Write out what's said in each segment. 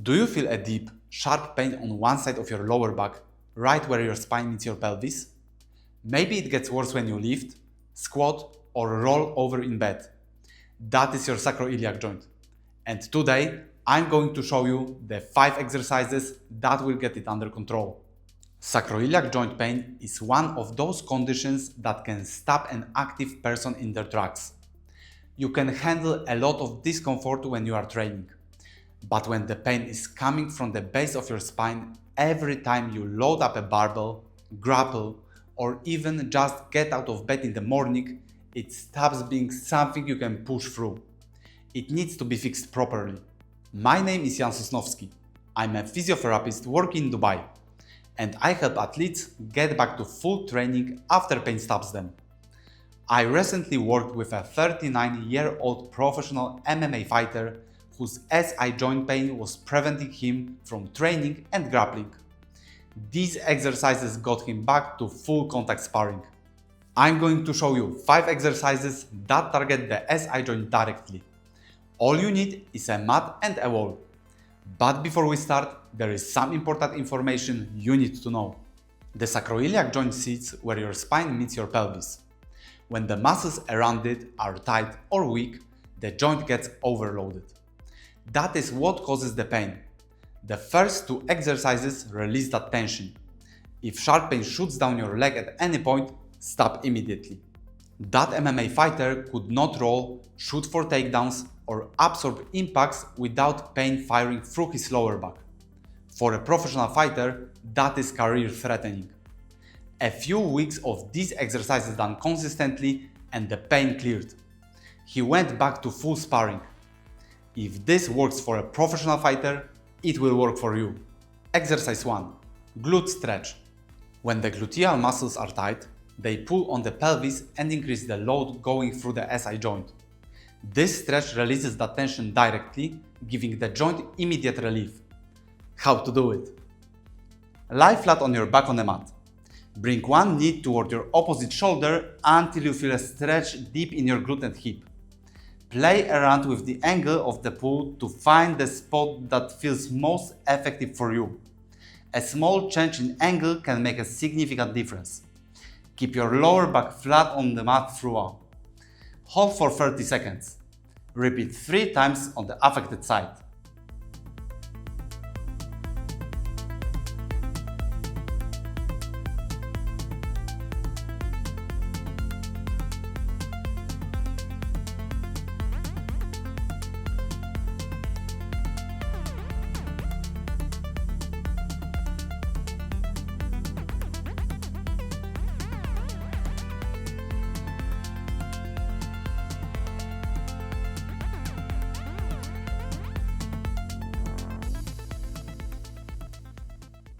Do you feel a deep, sharp pain on one side of your lower back, right where your spine meets your pelvis? Maybe it gets worse when you lift, squat, or roll over in bed. That is your sacroiliac joint. And today, I'm going to show you the 5 exercises that will get it under control. Sacroiliac joint pain is one of those conditions that can stop an active person in their tracks. You can handle a lot of discomfort when you are training. But when the pain is coming from the base of your spine every time you load up a barbell, grapple, or even just get out of bed in the morning, it stops being something you can push through. It needs to be fixed properly. My name is Jan Sosnowski. I'm a physiotherapist working in Dubai, and I help athletes get back to full training after pain stops them. I recently worked with a 39-year-old professional MMA fighter whose SI joint pain was preventing him from training and grappling. These exercises got him back to full contact sparring. I'm going to show you 5 exercises that target the SI joint directly. All you need is a mat and a wall. But before we start, there is some important information you need to know. The sacroiliac joint sits where your spine meets your pelvis. When the muscles around it are tight or weak, the joint gets overloaded. That is what causes the pain. The first 2 exercises release that tension. If sharp pain shoots down your leg at any point, stop immediately. That MMA fighter could not roll, shoot for takedowns, or absorb impacts without pain firing through his lower back. For a professional fighter, that is career-threatening. A few weeks of these exercises done consistently and the pain cleared. He went back to full sparring. If this works for a professional fighter, it will work for you. Exercise 1. Glute Stretch. When the gluteal muscles are tight, they pull on the pelvis and increase the load going through the SI joint. This stretch releases that tension directly, giving the joint immediate relief. How to do it? Lie flat on your back on the mat. Bring one knee toward your opposite shoulder until you feel a stretch deep in your glute and hip. Play around with the angle of the pull to find the spot that feels most effective for you. A small change in angle can make a significant difference. Keep your lower back flat on the mat throughout. Hold for 30 seconds. Repeat 3 times on the affected side.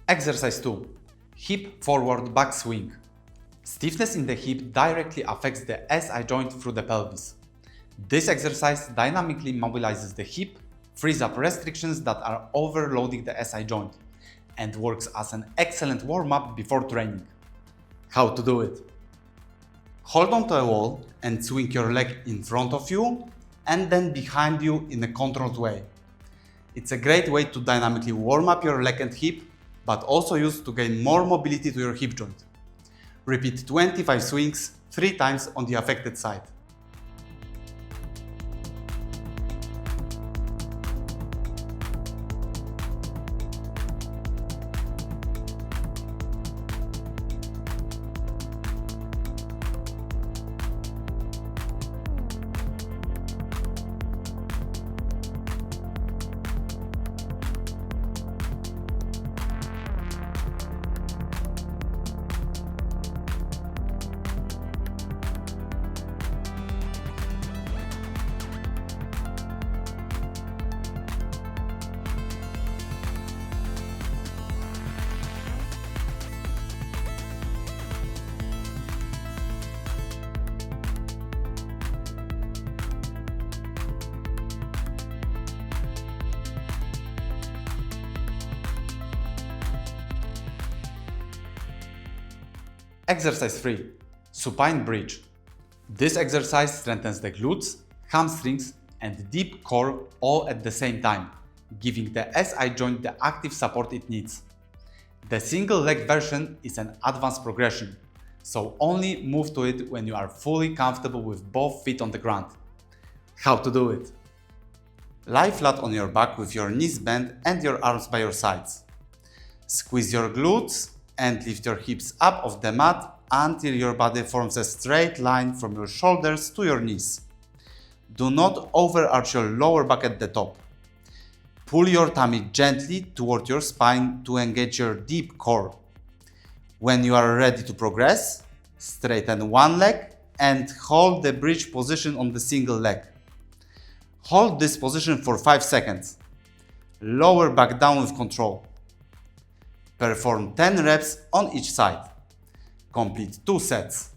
Exercise 2. Hip forward back swing. Stiffness in the hip directly affects the SI joint through the pelvis. This exercise dynamically mobilizes the hip, frees up restrictions that are overloading the SI joint, and works as an excellent warm-up before training. How to do it? Hold onto a wall and swing your leg in front of you and then behind you in a controlled way. It's a great way to dynamically warm up your leg and hip, but also used to gain more mobility to your hip joint. Repeat 25 swings 3 times on the affected side. Exercise 3. Supine bridge. This exercise strengthens the glutes, hamstrings, and deep core all at the same time, giving the SI joint the active support it needs. The single leg version is an advanced progression, so only move to it when you are fully comfortable with both feet on the ground. How to do it? Lie flat on your back with your knees bent and your arms by your sides. Squeeze your glutes and lift your hips up off the mat until your body forms a straight line from your shoulders to your knees. Do not overarch your lower back at the top. Pull your tummy gently toward your spine to engage your deep core. When you are ready to progress, straighten one leg and hold the bridge position on the single leg. Hold this position for 5 seconds. Lower back down with control. Perform 10 reps on each side. Complete 2 sets.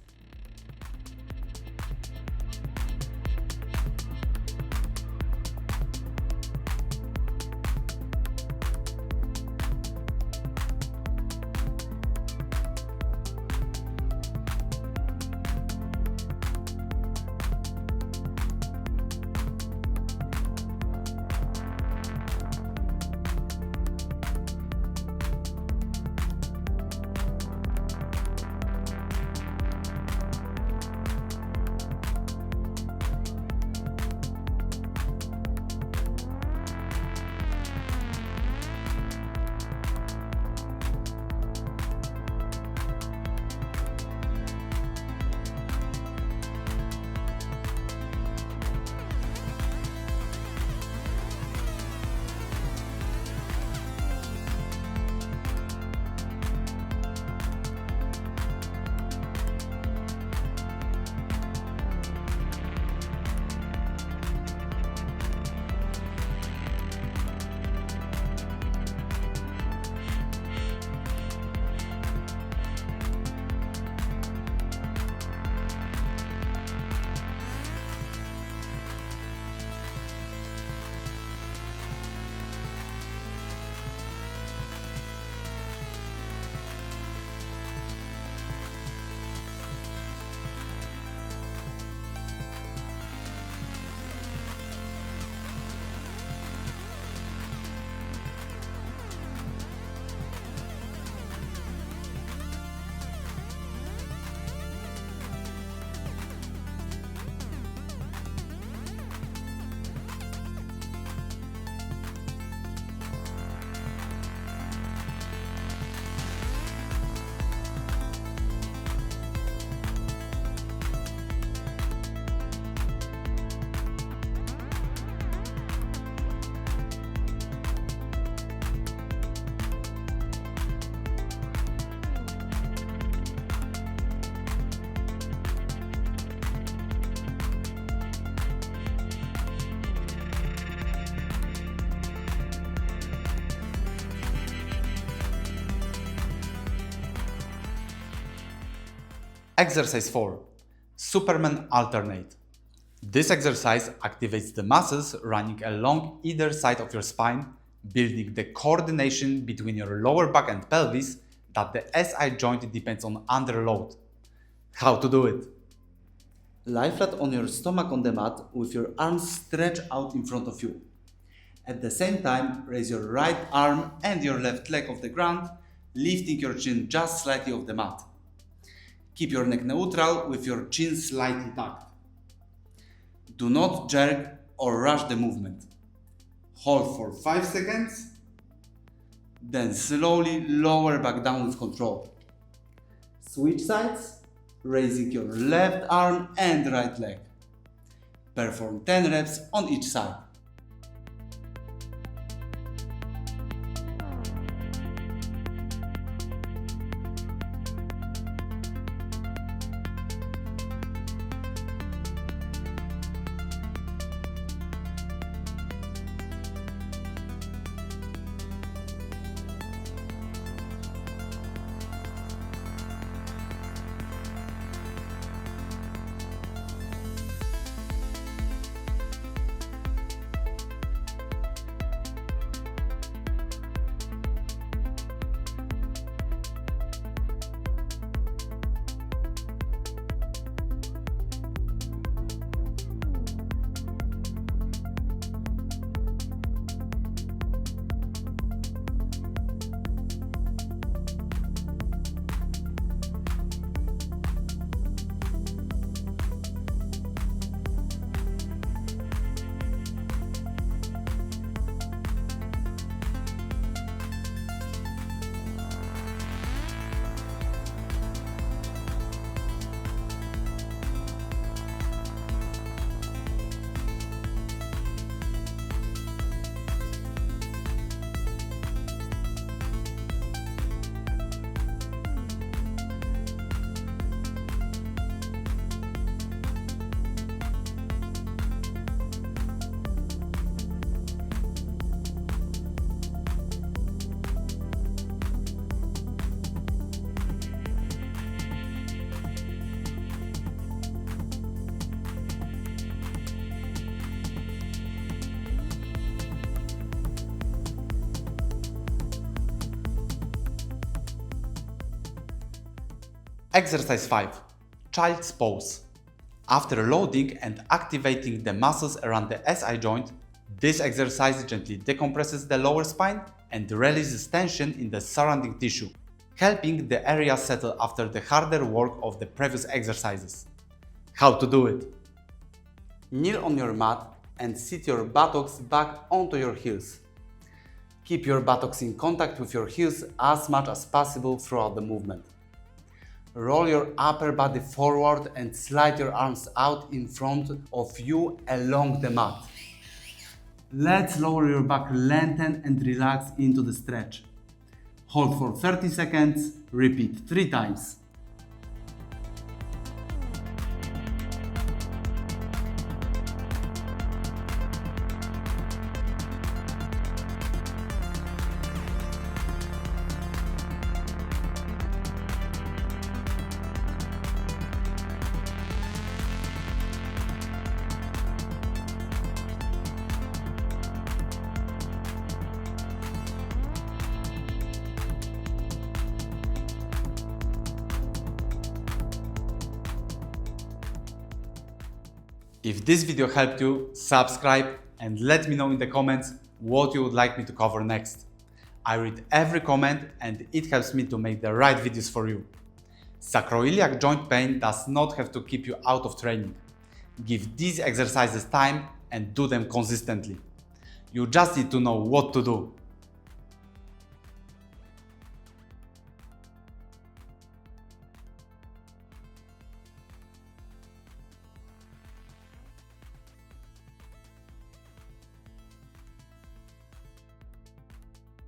Exercise 4. Superman Alternate. This exercise activates the muscles running along either side of your spine, building the coordination between your lower back and pelvis that the SI joint depends on under load. How to do it? Lie flat on your stomach on the mat with your arms stretched out in front of you. At the same time, raise your right arm and your left leg off the ground, lifting your chin just slightly off the mat. Keep your neck neutral with your chin slightly tucked. Do not jerk or rush the movement. Hold for 5 seconds, then slowly lower back down with control. Switch sides, raising your left arm and right leg. Perform 10 reps on each side. Exercise 5. Child's pose. After loading and activating the muscles around the SI joint, this exercise gently decompresses the lower spine and releases tension in the surrounding tissue, helping the area settle after the harder work of the previous exercises. How to do it? Kneel on your mat and sit your buttocks back onto your heels. Keep your buttocks in contact with your heels as much as possible throughout the movement. Roll your upper body forward and slide your arms out in front of you along the mat. Let's lower your back, lengthen and relax into the stretch. Hold for 30 seconds, repeat 3 times. If this video helped you, subscribe and let me know in the comments what you would like me to cover next. I read every comment and it helps me to make the right videos for you. Sacroiliac joint pain does not have to keep you out of training. Give these exercises time and do them consistently. You just need to know what to do.